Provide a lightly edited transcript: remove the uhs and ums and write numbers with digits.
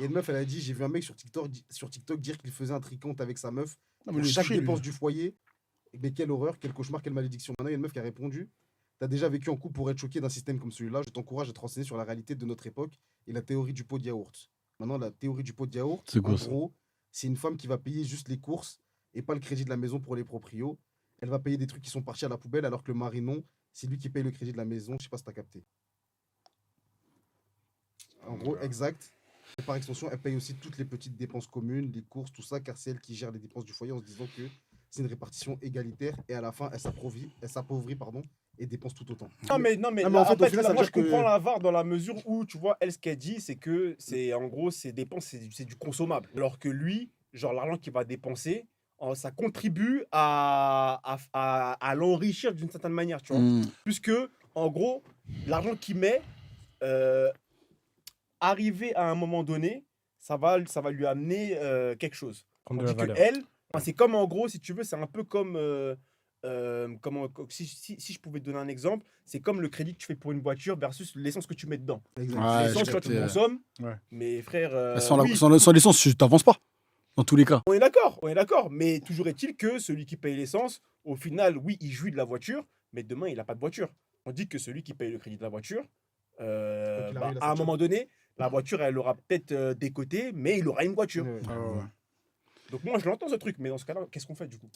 Et une meuf, elle a dit, j'ai vu un mec sur TikTok dire qu'il faisait un tricompte avec sa meuf Non, mais pour il est chaque touché, lui. dépense du foyer. Mais quelle horreur, quel cauchemar, quelle malédiction. Maintenant, il y a une meuf qui a répondu, t'as déjà vécu en couple pour être choqué d'un système comme celui-là, je t'encourage à te renseigner sur la réalité de notre époque et la théorie du pot de yaourt. Maintenant, la théorie du pot de yaourt, C'est en quoi ça? gros, c'est une femme qui va payer juste les courses et pas le crédit de la maison pour les proprios. Elle va payer des trucs qui sont partis à la poubelle alors que le mari, non. C'est lui qui paye le crédit de la maison. Je sais pas si t'as capté. En gros, exact. Et par extension, elle paye aussi toutes les petites dépenses communes, les courses, tout ça, car c'est elle qui gère les dépenses du foyer en se disant que c'est une répartition égalitaire et à la fin, elle s'appauvrit, pardon, et dépense tout autant. Non, mais Ah, mais là, en fait, au après, tu final, vois, ça veut moi, je dire que- comprends la VAR dans la mesure où, tu vois, elle, ce qu'elle dit, c'est que, c'est en gros, ses dépenses, c'est du consommable. Alors que lui, genre, l'argent qu'il va dépenser, ça contribue à l'enrichir d'une certaine manière, tu vois. Puisque, en gros, l'argent qu'il met, arrivé à un moment donné, ça va lui amener quelque chose. Prendre On de la dit que valeur. elle, c'est comme en gros, si tu veux, c'est un peu comme. Si je pouvais te donner un exemple, c'est comme le crédit que tu fais pour une voiture versus l'essence que tu mets dedans. Exact. Ouais, L'essence, j'ai toi, tu capté, consommes, Ouais. mais frère. Sans Oui, sans l'essence, tu t'avances pas. Dans tous les cas. on est d'accord. Mais toujours est-il que celui qui paye l'essence, au final, oui, il jouit de la voiture, mais demain, il n'a pas de voiture. On dit que celui qui paye le crédit de la voiture, qu'il arrive, il a à sa un job. moment donné, la voiture, elle aura peut-être des côtés, mais il aura une voiture. Ouais. Ah ouais, ouais. Donc moi, je l'entends ce truc, mais dans ce cas-là, qu'est-ce qu'on fait du coup?